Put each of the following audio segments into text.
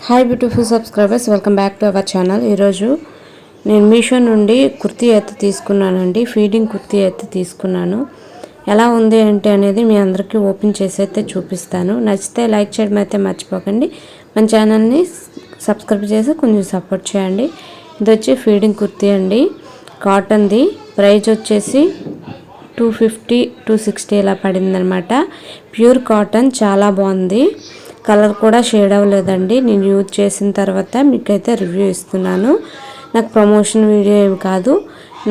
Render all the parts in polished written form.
Hi beautiful subscribers, welcome back to our channel. ఈరోజు నేను మీషో నుండి కుర్తీ అయితే తీసుకున్నానండి. ఫీడింగ్ కుర్తీ అయితే తీసుకున్నాను. ఎలా ఉంది అంటే అనేది మీ అందరికీ ఓపెన్ చేసి అయితే చూపిస్తాను. నచ్చితే లైక్ చేయడం అయితే మర్చిపోకండి. మన ఛానల్ని సబ్స్క్రైబ్ చేసి కొంచెం సపోర్ట్ చేయండి. ఇది వచ్చి ఫీడింగ్ కుర్తీ అండి, కాటన్ది. ప్రైస్ వచ్చేసి 250 260 ఇలా పడిందనమాట. ప్యూర్ కాటన్, చాలా బాగుంది. కలర్ కూడా షేడ్ అవ్వలేదండి. నేను యూజ్ చేసిన తర్వాత మీకైతే రివ్యూ ఇస్తున్నాను. నాకు ప్రమోషన్ వీడియో ఏమి కాదు,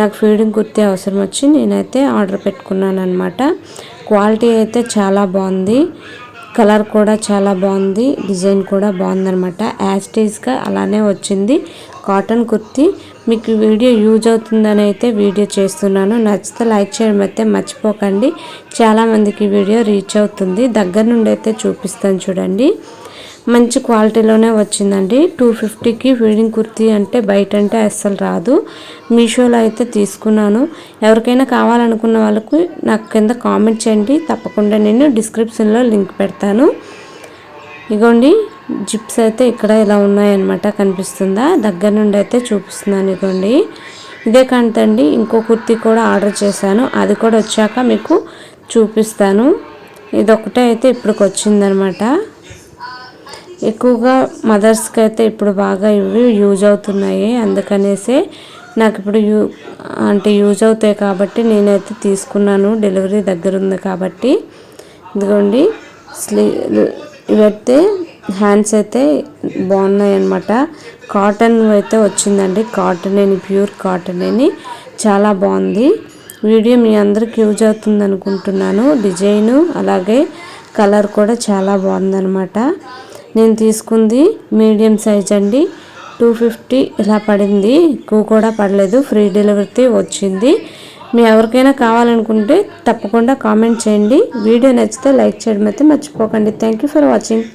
నాకు ఫీడింగ్ కుర్తీ అవసరం వచ్చి నేనైతే ఆర్డర్ పెట్టుకున్నాను అనమాట. క్వాలిటీ అయితే చాలా బాగుంది, కలర్ కూడా చాలా బాగుంది, డిజైన్ కూడా బాగుందనమాట. యాజ్ టీజ్గా అలానే వచ్చింది కాటన్ కుర్తీ. మీకు వీడియో యూజ్ అవుతుందని అయితే వీడియో చేస్తున్నాను. నచ్చితే లైక్ చేయడం అయితే మర్చిపోకండి. చాలామందికి వీడియో రీచ్ అవుతుంది. దగ్గర నుండి అయితే చూపిస్తాను చూడండి. మంచి క్వాలిటీలోనే వచ్చిందండి. 250కి ఫీడింగ్ కుర్తీ అంటే బయట అంటే అస్సలు రాదు. మీషోలో అయితే తీసుకున్నాను. ఎవరికైనా కావాలనుకున్న వాళ్ళకు నాకు కింద కామెంట్ చేయండి, తప్పకుండా నేను డిస్క్రిప్షన్లో లింక్ పెడతాను. ఇగోండి, జిప్స్ అయితే ఇక్కడ ఇలా ఉన్నాయన్నమాట, కనిపిస్తుందా? దగ్గర నుండి అయితే చూపిస్తున్నాను. ఇగోండి, ఇదే కాంతండి. ఇంకో కుర్తీ కూడా ఆర్డర్ చేశాను, అది కూడా వచ్చాక మీకు చూపిస్తాను. ఇదొకటే అయితే ఇప్పటికి వచ్చిందనమాట. ఎక్కువగా మదర్స్కి అయితే ఇప్పుడు బాగా ఇవి యూజ్ అవుతున్నాయి. అందుకనేసే నాకు ఇప్పుడు యూజ్ అవుతాయి కాబట్టి నేనైతే తీసుకున్నాను. డెలివరీ దగ్గర ఉంది కాబట్టి. ఇదిగోండి, ఇవైతే హ్యాండ్స్ అయితే బాగున్నాయి అన్నమాట. కాటన్ అయితే వచ్చిందండి. కాటన్ అని, ప్యూర్ కాటన్ అని, చాలా బాగుంది. వీడియో మీ అందరికి యూజ్ అవుతుంది అనుకుంటున్నాను. డిజైను అలాగే కలర్ కూడా చాలా బాగుందన్నమాట. నేను తీసుకుంది మీడియం సైజ్ అండి. 250 ఇలా పడింది, ఎక్కువ కూడా పడలేదు. ఫ్రీ డెలివరీ వచ్చింది. మీ ఎవరికైనా కావాలనుకుంటే తప్పకుండా కామెంట్ చేయండి. వీడియో నచ్చితే లైక్ చేయడం అయితే మర్చిపోకండి. Thank you for watching.